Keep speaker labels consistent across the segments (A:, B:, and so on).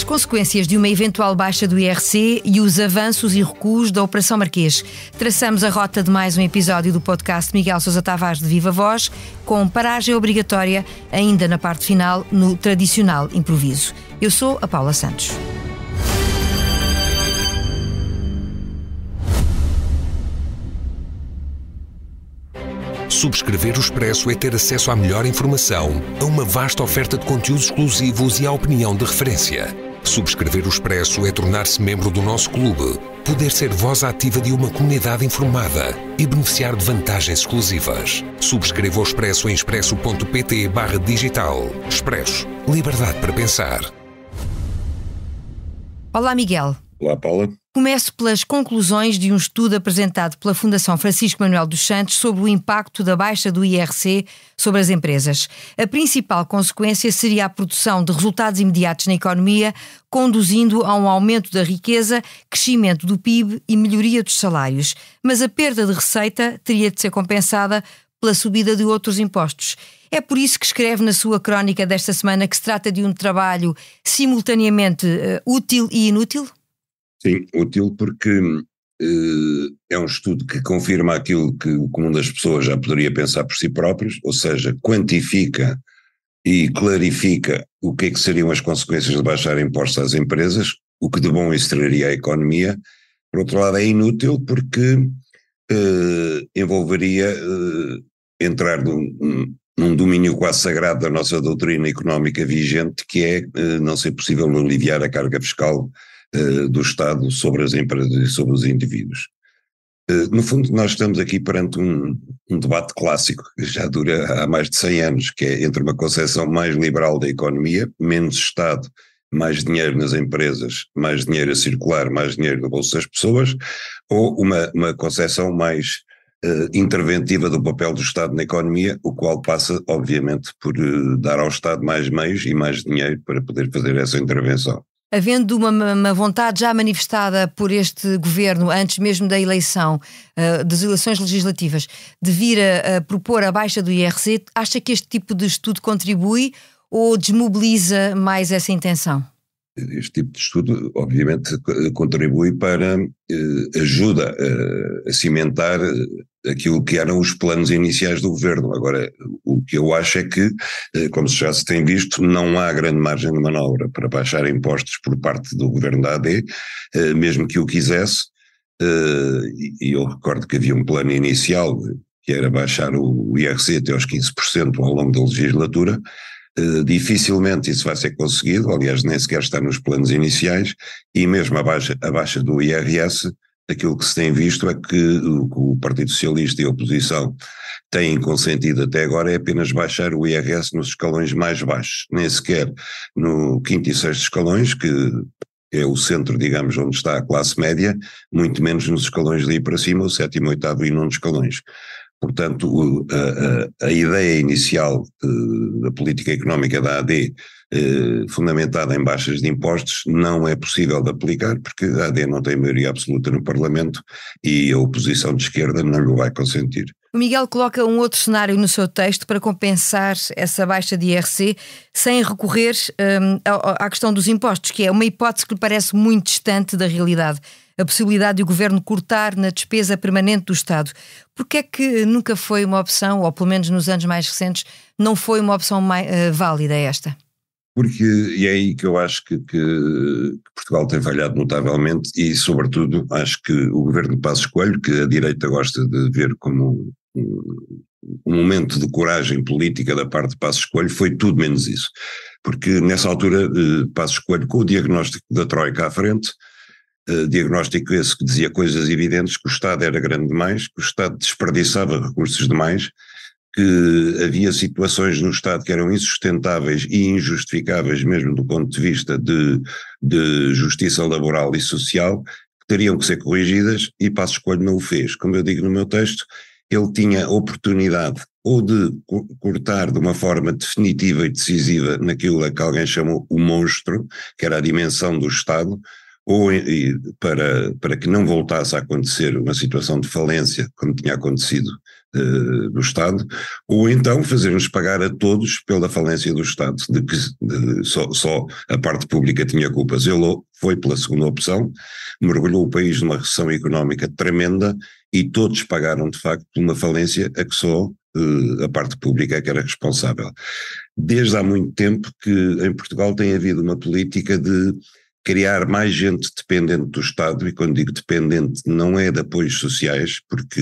A: consequências de uma eventual baixa do IRC e os avanços e recuos da Operação Marquês. Traçamos a rota de mais um episódio do podcast Miguel Sousa Tavares de Viva Voz, com paragem obrigatória ainda na parte final, no tradicional improviso. Eu sou a Paula Santos.
B: Subscrever o Expresso é ter acesso à melhor informação, a uma vasta oferta de conteúdos exclusivos e à opinião de referência. Subscrever o Expresso é tornar-se membro do nosso clube, poder ser voz ativa de uma comunidade informada e beneficiar de vantagens exclusivas. Subscreva o Expresso em expresso.pt/digital. Expresso. Liberdade para pensar.
A: Olá, Miguel.
C: Olá, Paula.
A: Começo pelas conclusões de um estudo apresentado pela Fundação Francisco Manuel dos Santos sobre o impacto da baixa do IRC sobre as empresas. A principal consequência seria a produção de resultados imediatos na economia, conduzindo a um aumento da riqueza, crescimento do PIB e melhoria dos salários. Mas a perda de receita teria de ser compensada pela subida de outros impostos. É por isso que escreve na sua crónica desta semana que se trata de um trabalho simultaneamente útil e inútil?
C: Sim, útil porque é um estudo que confirma aquilo que o comum das pessoas já poderia pensar por si próprios, ou seja, quantifica e clarifica o que é que seriam as consequências de baixar impostos às empresas, o que de bom isso traria à economia. Por outro lado, é inútil porque envolveria entrar num domínio quase sagrado da nossa doutrina económica vigente, que é não ser possível aliviar a carga fiscal do Estado sobre as empresas e sobre os indivíduos. No fundo, nós estamos aqui perante um debate clássico que já dura há mais de 100 anos, que é entre uma concepção mais liberal da economia, menos Estado, mais dinheiro nas empresas, mais dinheiro a circular, mais dinheiro no bolso das pessoas, ou uma concepção mais interventiva do papel do Estado na economia, o qual passa, obviamente, por dar ao Estado mais meios e mais dinheiro para poder fazer essa intervenção.
A: Havendo uma vontade já manifestada por este governo, antes mesmo da eleição, das eleições legislativas, de vir a propor a baixa do IRC, acha que este tipo de estudo contribui ou desmobiliza mais essa intenção?
C: Este tipo de estudo, obviamente, contribui para, ajuda a cimentar aquilo que eram os planos iniciais do governo. Agora, o que eu acho é que, como já se tem visto, não há grande margem de manobra para baixar impostos por parte do governo da AD, mesmo que o quisesse, e eu recordo que havia um plano inicial, que era baixar o IRC até aos 15% ao longo da legislatura. Dificilmente isso vai ser conseguido, aliás nem sequer está nos planos iniciais, e mesmo a baixa do IRS, aquilo que se tem visto é que o Partido Socialista e a oposição têm consentido até agora é apenas baixar o IRS nos escalões mais baixos, nem sequer no quinto e sexto escalões, que é o centro, digamos, onde está a classe média, muito menos nos escalões daí para cima, o sétimo, oitavo e nono escalões. Portanto, a ideia inicial da política económica da AD, fundamentada em baixas de impostos, não é possível de aplicar porque a AD não tem maioria absoluta no Parlamento e a oposição de esquerda não lhe vai consentir.
A: O Miguel coloca um outro cenário no seu texto para compensar essa baixa de IRC sem recorrer à questão dos impostos, que é uma hipótese que lhe parece muito distante da realidade. A possibilidade de o governo cortar na despesa permanente do Estado. Porque é que nunca foi uma opção, ou pelo menos nos anos mais recentes, não foi uma opção válida esta?
C: Porque, e é aí que eu acho que Portugal tem falhado notavelmente e, sobretudo, acho que o governo de Passos Coelho, que a direita gosta de ver como um momento de coragem política da parte de Passos Coelho, foi tudo menos isso. Porque nessa altura, Passos Coelho, com o diagnóstico da Troika à frente, diagnóstico esse que dizia coisas evidentes, que o Estado era grande demais, que o Estado desperdiçava recursos demais, que havia situações no Estado que eram insustentáveis e injustificáveis mesmo do ponto de vista de justiça laboral e social, que teriam que ser corrigidas e Passos Coelho não o fez. Como eu digo no meu texto, ele tinha oportunidade ou de cortar de uma forma definitiva e decisiva naquilo a que alguém chamou o monstro, que era a dimensão do Estado, ou para que não voltasse a acontecer uma situação de falência, como tinha acontecido do Estado, ou então fazer-nos pagar a todos pela falência do Estado, de que só a parte pública tinha culpas. Ele foi pela segunda opção, mergulhou o país numa recessão económica tremenda e todos pagaram, de facto, uma falência a que só a parte pública é que era responsável. Desde há muito tempo que em Portugal tem havido uma política de criar mais gente dependente do Estado, e quando digo dependente não é de apoios sociais, porque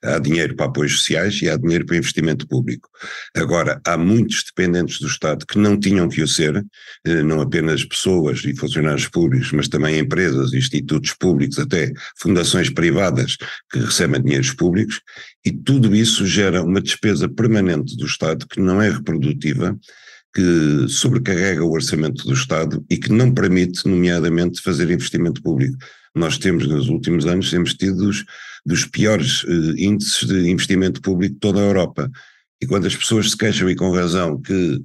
C: há dinheiro para apoios sociais e há dinheiro para investimento público. Agora, há muitos dependentes do Estado que não tinham que o ser, não apenas pessoas e funcionários públicos, mas também empresas, institutos públicos, até fundações privadas que recebem dinheiros públicos, e tudo isso gera uma despesa permanente do Estado que não é reprodutiva, que sobrecarrega o orçamento do Estado e que não permite, nomeadamente, fazer investimento público. Nós temos, nos últimos anos, temos tido dos piores índices de investimento público de toda a Europa. E quando as pessoas se queixam, e com razão, que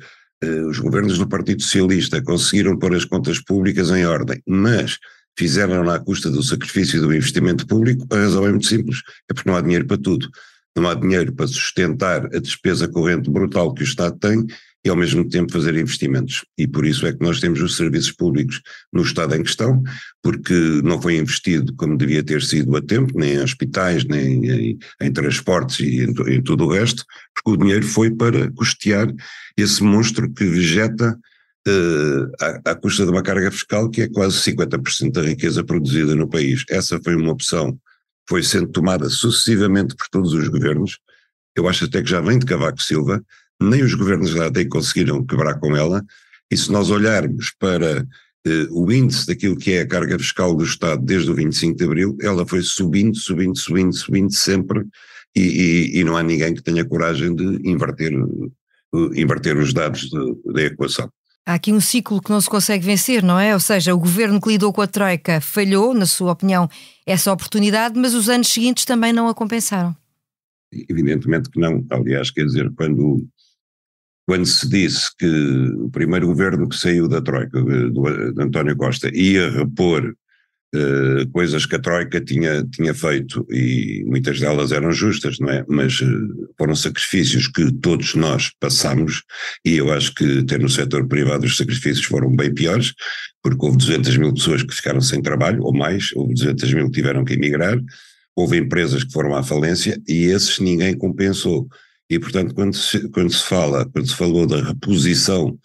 C: os governos do Partido Socialista conseguiram pôr as contas públicas em ordem, mas fizeram-na à custa do sacrifício do investimento público, a razão é muito simples, é porque não há dinheiro para tudo. Não há dinheiro para sustentar a despesa corrente brutal que o Estado tem e ao mesmo tempo fazer investimentos. E por isso é que nós temos os serviços públicos no Estado em questão, porque não foi investido como devia ter sido a tempo, nem em hospitais, nem em transportes e em tudo o resto, porque o dinheiro foi para custear esse monstro que vegeta à custa de uma carga fiscal que é quase 50% da riqueza produzida no país. Essa foi uma opção que foi sendo tomada sucessivamente por todos os governos. Eu acho até que já vem de Cavaco Silva, nem os governos da AD conseguiram quebrar com ela, e se nós olharmos para o índice daquilo que é a carga fiscal do Estado desde o 25 de Abril, ela foi subindo sempre, e não há ninguém que tenha coragem de inverter os dados da equação.
A: Há aqui um ciclo que não se consegue vencer, não é? Ou seja, o governo que lidou com a Troika falhou, na sua opinião, essa oportunidade, mas os anos seguintes também não a compensaram.
C: Evidentemente que não. Aliás, quer dizer, quando se disse que o primeiro governo que saiu da Troika, de António Costa, ia repor coisas que a Troika tinha feito, e muitas delas eram justas, não é? Mas foram sacrifícios que todos nós passamos, e eu acho que até no setor privado os sacrifícios foram bem piores, porque houve 200 mil pessoas que ficaram sem trabalho, ou mais, houve 200 mil que tiveram que emigrar, houve empresas que foram à falência, e esses ninguém compensou. E, portanto, quando se falou da reposição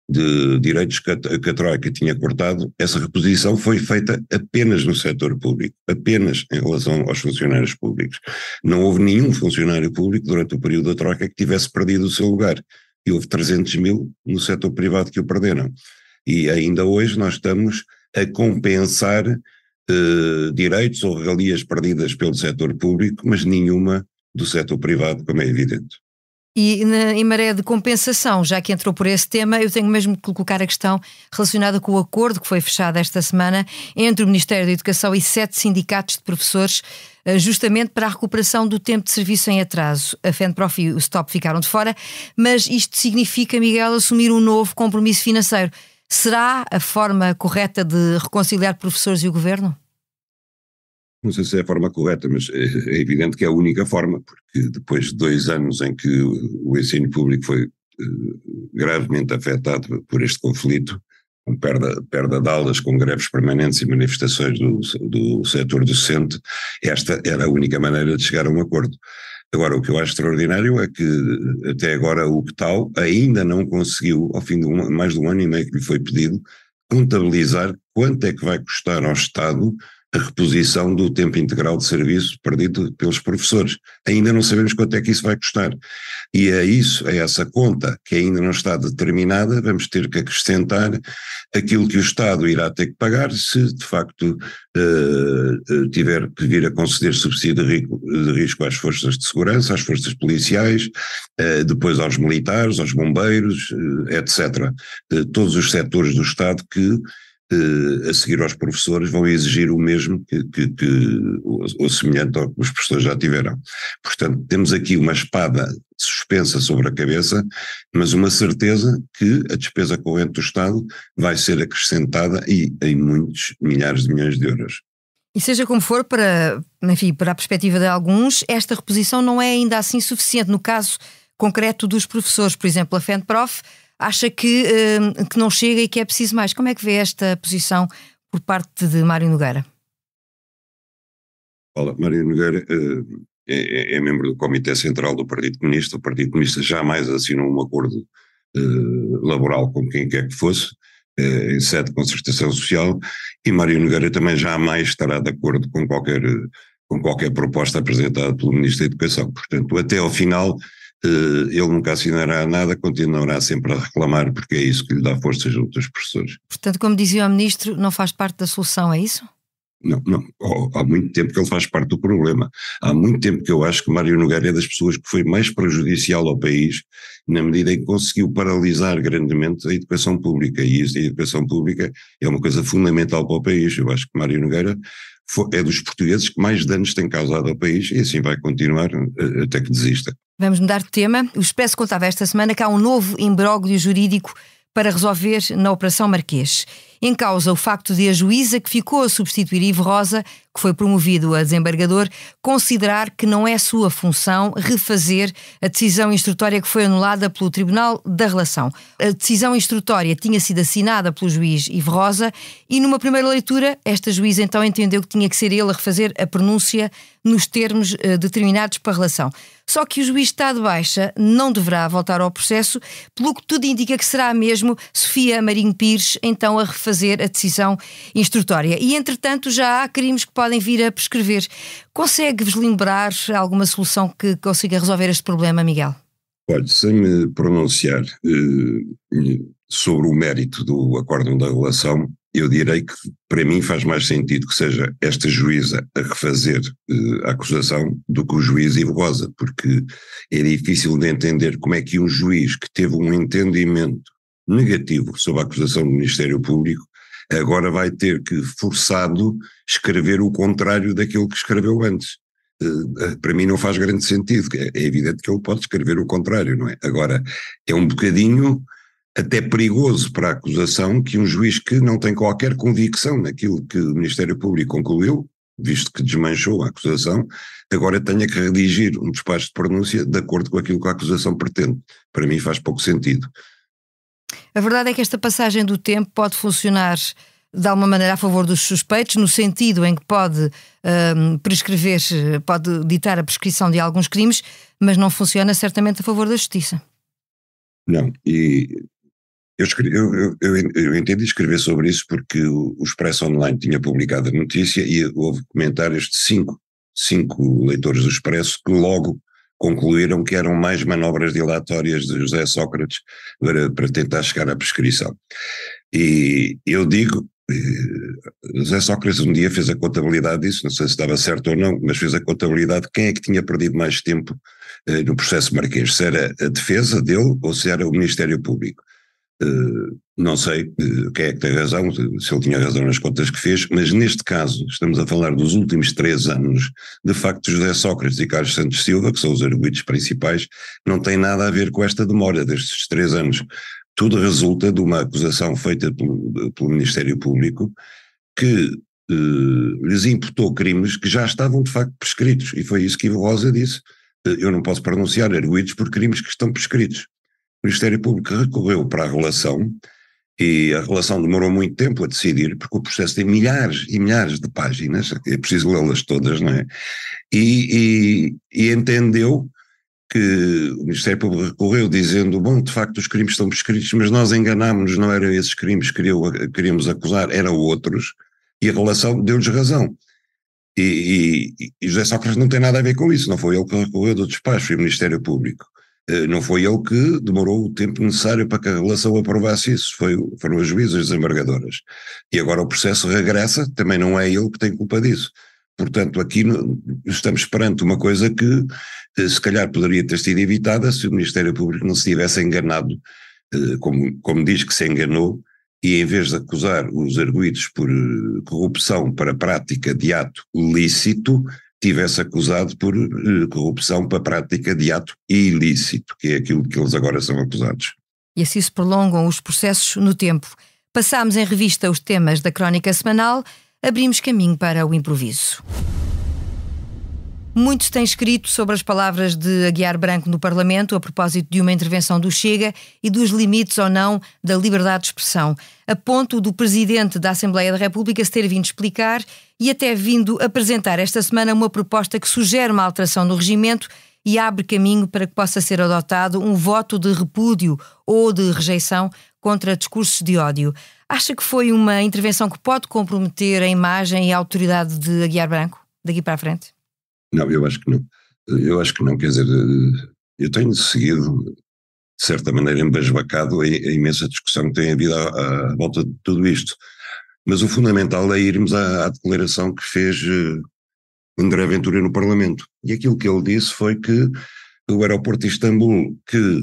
C: de direitos que a Troika tinha cortado, essa reposição foi feita apenas no setor público, apenas em relação aos funcionários públicos. Não houve nenhum funcionário público durante o período da Troika que tivesse perdido o seu lugar. E houve 300 mil no setor privado que o perderam. E ainda hoje nós estamos a compensar direitos ou regalias perdidas pelo setor público, mas nenhuma do setor privado, como é evidente.
A: E em maré de compensação, já que entrou por esse tema, eu tenho mesmo que colocar a questão relacionada com o acordo que foi fechado esta semana entre o Ministério da Educação e 7 sindicatos de professores, justamente para a recuperação do tempo de serviço em atraso. A FENPROF e o STOP ficaram de fora, mas isto significa, Miguel, assumir um novo compromisso financeiro. Será a forma correta de reconciliar professores e o Governo?
C: Não sei se é a forma correta, mas é evidente que é a única forma, porque depois de 2 anos em que o ensino público foi gravemente afetado por este conflito, com perda de aulas, com greves permanentes e manifestações do setor docente, esta era a única maneira de chegar a um acordo. Agora, o que eu acho extraordinário é que até agora o CTAU ainda não conseguiu, ao fim de mais de 1 ano e meio que lhe foi pedido, contabilizar quanto é que vai custar ao Estado a reposição do tempo integral de serviço perdido pelos professores. Ainda não sabemos quanto é que isso vai custar. E a essa conta, que ainda não está determinada, vamos ter que acrescentar aquilo que o Estado irá ter que pagar se, de facto, tiver que vir a conceder subsídio de risco às forças de segurança, às forças policiais, depois aos militares, aos bombeiros, etc. Todos os setores do Estado que, a seguir aos professores, vão exigir o mesmo ou semelhante ao que os professores já tiveram. Portanto, temos aqui uma espada suspensa sobre a cabeça, mas uma certeza que a despesa corrente do Estado vai ser acrescentada e em muitos milhares de milhões de euros.
A: E seja como for, enfim, para a perspectiva de alguns, esta reposição não é ainda assim suficiente. No caso concreto dos professores, por exemplo, a FENPROF acha que não chega e que é preciso mais. Como é que vê esta posição por parte de Mário Nogueira?
C: Olha, Mário Nogueira é membro do Comitê Central do Partido Comunista. O Partido Comunista jamais assinou um acordo laboral com quem quer que fosse, em sede de concertação social, e Mário Nogueira também jamais estará de acordo com qualquer proposta apresentada pelo Ministro da Educação. Portanto, até ao final, ele nunca assinará nada, continuará sempre a reclamar, porque é isso que lhe dá força junto dos professores.
A: Portanto, como dizia o Ministro, não faz parte da solução, é isso?
C: Não, há muito tempo que ele faz parte do problema. Há muito tempo que eu acho que Mário Nogueira é das pessoas que foi mais prejudicial ao país, na medida em que conseguiu paralisar grandemente a educação pública, e a educação pública é uma coisa fundamental para o país. Eu acho que Mário Nogueira é dos portugueses que mais danos tem causado ao país, e assim vai continuar até que desista.
A: Vamos mudar de tema. O Expresso contava esta semana que há um novo imbróglio jurídico para resolver na Operação Marquês. Em causa o facto de a juíza que ficou a substituir Ivo Rosa, que foi promovido a desembargador, considerar que não é sua função refazer a decisão instrutória que foi anulada pelo Tribunal da Relação. A decisão instrutória tinha sido assinada pelo juiz Ivo Rosa e numa primeira leitura esta juíza então entendeu que tinha que ser ele a refazer a pronúncia nos termos determinados para a relação. Só que o juiz está de baixa, não deverá voltar ao processo, pelo que tudo indica que será mesmo Sofia Marinho Pires então a refazer a decisão instrutória. E entretanto já há crimes que podem vir a prescrever. Consegue-vos lembrar alguma solução que consiga resolver este problema, Miguel?
C: Olha, sem me pronunciar sobre o mérito do acórdão da relação, eu direi que para mim faz mais sentido que seja esta juíza a refazer a acusação do que o juiz Ivo Rosa, porque é difícil de entender como é que um juiz que teve um entendimento negativo sobre a acusação do Ministério Público agora vai ter que, forçado, escrever o contrário daquilo que escreveu antes. Para mim não faz grande sentido, é evidente que ele pode escrever o contrário, não é? Agora, é um bocadinho até perigoso para a acusação que um juiz que não tem qualquer convicção naquilo que o Ministério Público concluiu, visto que desmanchou a acusação, agora tenha que redigir um despacho de pronúncia de acordo com aquilo que a acusação pretende. Para mim faz pouco sentido.
A: A verdade é que esta passagem do tempo pode funcionar de alguma maneira a favor dos suspeitos, no sentido em que pode prescrever, pode ditar a prescrição de alguns crimes, mas não funciona certamente a favor da justiça.
C: Não, e eu entendi escrever sobre isso porque o Expresso Online tinha publicado a notícia e houve comentários de cinco leitores do Expresso que logo concluíram que eram mais manobras dilatórias de José Sócrates para tentar chegar à prescrição. E eu digo, José Sócrates um dia fez a contabilidade disso, não sei se estava certo ou não, mas fez a contabilidade de quem é que tinha perdido mais tempo no processo Marquês, se era a defesa dele ou se era o Ministério Público. Não sei quem é que tem razão, se ele tinha razão nas contas que fez, mas neste caso estamos a falar dos últimos 3 anos, de facto José Sócrates e Carlos Santos Silva, que são os arguidos principais, não têm nada a ver com esta demora destes 3 anos. Tudo resulta de uma acusação feita pelo Ministério Público que lhes imputou crimes que já estavam de facto prescritos, e foi isso que Ivo Rosa disse: eu não posso pronunciar arguidos por crimes que estão prescritos. O Ministério Público recorreu para a relação e a relação demorou muito tempo a decidir, porque o processo tem milhares e milhares de páginas, é preciso lê-las todas, não é? E entendeu que o Ministério Público recorreu dizendo, bom, de facto os crimes estão prescritos, mas nós enganámos-nos, não eram esses crimes que queríamos acusar, eram outros, e a relação deu-lhes razão. E José Sócrates não tem nada a ver com isso, não foi ele que recorreu do despacho, foi o Ministério Público. Não foi ele que demorou o tempo necessário para que a relação aprovasse isso, foram as juízas desembargadoras. E agora o processo regressa, também não é ele que tem culpa disso. Portanto, aqui estamos perante uma coisa que se calhar poderia ter sido evitada se o Ministério Público não se tivesse enganado, como diz que se enganou, e em vez de acusar os arguidos por corrupção para prática de ato lícito, tivesse acusado por corrupção para a prática de ato ilícito, que é aquilo que eles agora são acusados.
A: E assim se prolongam os processos no tempo. Passámos em revista os temas da crónica semanal, abrimos caminho para o improviso. Muito se tem escrito sobre as palavras de Aguiar Branco no Parlamento a propósito de uma intervenção do Chega e dos limites ou não da liberdade de expressão, a ponto do Presidente da Assembleia da República se ter vindo explicar e até vindo apresentar esta semana uma proposta que sugere uma alteração no regimento e abre caminho para que possa ser adotado um voto de repúdio ou de rejeição contra discursos de ódio. Acha que foi uma intervenção que pode comprometer a imagem e a autoridade de Aguiar Branco daqui para a frente?
C: Não, eu acho que não. Eu acho que não, quer dizer, eu tenho seguido, de certa maneira, embasbacado a imensa discussão que tem havido à volta de tudo isto. Mas o fundamental é irmos à declaração que fez André Ventura no Parlamento. E aquilo que ele disse foi que o aeroporto de Istambul, que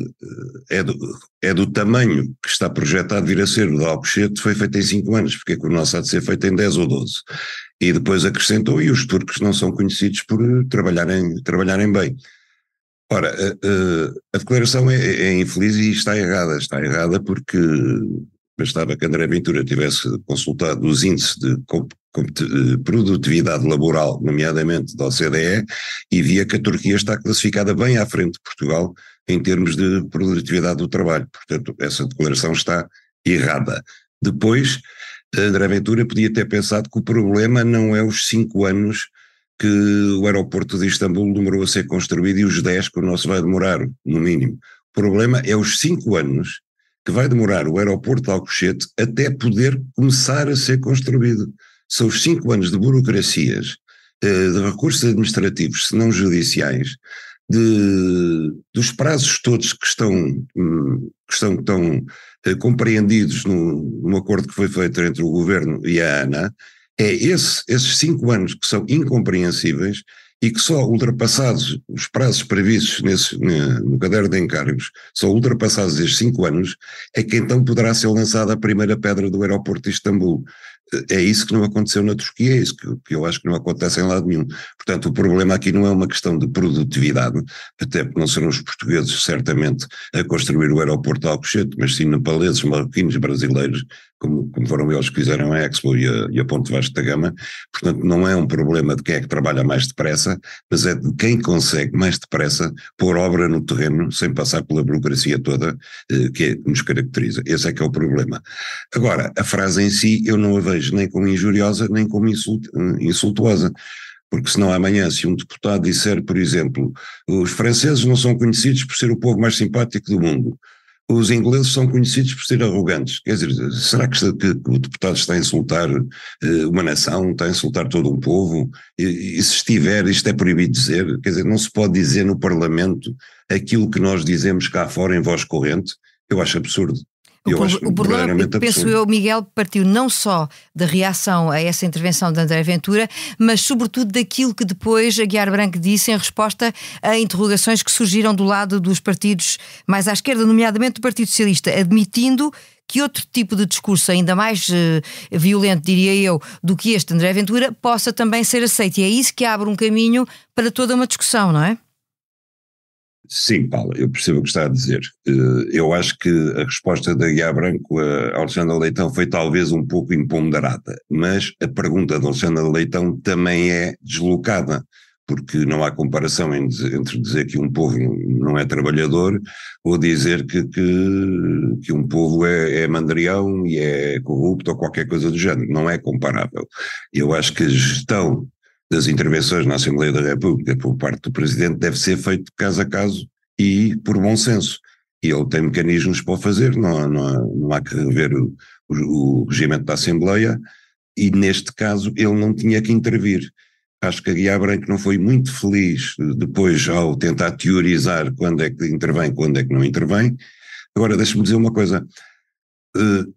C: é do tamanho que está projetado vir a ser o de Alcochete, foi feito em 5 anos, porque é que o nosso há de ser feito em 10 ou 12. E depois acrescentou, e os turcos não são conhecidos por trabalharem bem. Ora, a declaração é infeliz e está errada porque bastava que André Ventura tivesse consultado os índices de produtividade laboral, nomeadamente da OCDE, e via que a Turquia está classificada bem à frente de Portugal em termos de produtividade do trabalho. Portanto, essa declaração está errada. Depois, André Ventura podia ter pensado que o problema não é os 5 anos que o aeroporto de Istambul demorou a ser construído e os 10 que o nosso vai demorar, no mínimo. O problema é os 5 anos que vai demorar o aeroporto de Alcochete até poder começar a ser construído. São os 5 anos de burocracias, de recursos administrativos, se não judiciais, dos prazos todos que estão compreendidos no acordo que foi feito entre o Governo e a ANA. É esses 5 anos que são incompreensíveis e que só ultrapassados os prazos previstos no caderno de encargos, só ultrapassados estes 5 anos, é que então poderá ser lançada a primeira pedra do aeroporto de Istambul. É isso que não aconteceu na Turquia, é isso que eu acho que não acontece em lado nenhum. Portanto, o problema aqui não é uma questão de produtividade, até porque não serão os portugueses, certamente, a construir o aeroporto de Alcochete, mas sim nepaleses, marroquinos, brasileiros, como foram eles que fizeram a Expo e a Ponte Vasco da Gama. Portanto, não é um problema de quem é que trabalha mais depressa, mas é de quem consegue mais depressa pôr obra no terreno, sem passar pela burocracia toda que nos caracteriza. Esse é que é o problema. Agora, a frase em si, eu não a vejo nem como injuriosa, nem como insultuosa. Porque senão amanhã, se um deputado disser, por exemplo, os franceses não são conhecidos por ser o povo mais simpático do mundo, os ingleses são conhecidos por ser arrogantes, quer dizer, será que o deputado está a insultar uma nação, está a insultar todo um povo? E se estiver, isto é proibido dizer? Quer dizer, não se pode dizer no Parlamento aquilo que nós dizemos cá fora em voz corrente? Eu acho absurdo.
A: O problema, penso eu, Miguel, partiu não só da reação a essa intervenção de André Ventura, mas sobretudo daquilo que depois Aguiar Branco disse em resposta a interrogações que surgiram do lado dos partidos mais à esquerda, nomeadamente do Partido Socialista, admitindo que outro tipo de discurso ainda mais violento, diria eu, do que este André Ventura, possa também ser aceito. E é isso que abre um caminho para toda uma discussão, não é?
C: Sim, Paula, eu percebo o que está a dizer. Eu acho que a resposta da Aguiar Branco a Alexandre Leitão foi talvez um pouco imponderada, mas a pergunta de Alexandre Leitão também é deslocada, porque não há comparação entre dizer que um povo não é trabalhador ou dizer que um povo é mandrião e é corrupto ou qualquer coisa do género. Não é comparável. Eu acho que a gestão das intervenções na Assembleia da República por parte do Presidente deve ser feito caso a caso e por bom senso. E ele tem mecanismos para o fazer, não há que rever o regimento da Assembleia e neste caso ele não tinha que intervir. Acho que a Aguiar Branco não foi muito feliz depois ao tentar teorizar quando é que intervém, quando é que não intervém. Agora deixa-me dizer uma coisa,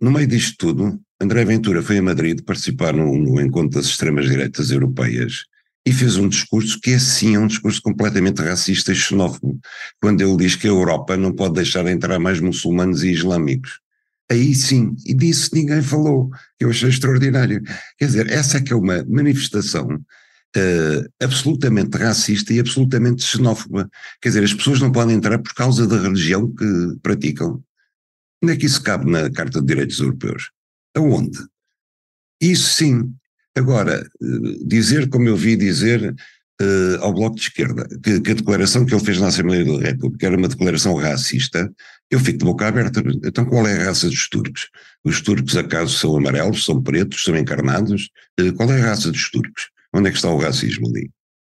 C: no meio disto tudo, André Ventura foi a Madrid participar no encontro das extremas-direitas europeias e fez um discurso que é sim um discurso completamente racista e xenófobo, quando ele diz que a Europa não pode deixar entrar mais muçulmanos e islâmicos. Aí sim, e disso ninguém falou, que eu achei extraordinário. Quer dizer, essa é que é uma manifestação absolutamente racista e absolutamente xenófoba. Quer dizer, as pessoas não podem entrar por causa da religião que praticam. Onde é que isso cabe na Carta de Direitos Europeus? Aonde? Isso sim. Agora, dizer, como eu vi dizer ao Bloco de Esquerda, que a declaração que ele fez na Assembleia da República era uma declaração racista, eu fico de boca aberta. Então qual é a raça dos turcos? Os turcos acaso são amarelos, são pretos, são encarnados? Qual é a raça dos turcos? Onde é que está o racismo ali?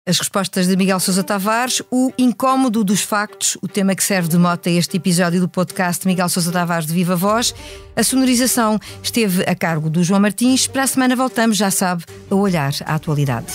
A: As respostas de Miguel Sousa Tavares, o incómodo dos factos, o tema que serve de mote a este episódio do podcast Miguel Sousa Tavares de Viva Voz. A sonorização esteve a cargo do João Martins. Para a semana voltamos, já sabe, a olhar à atualidade.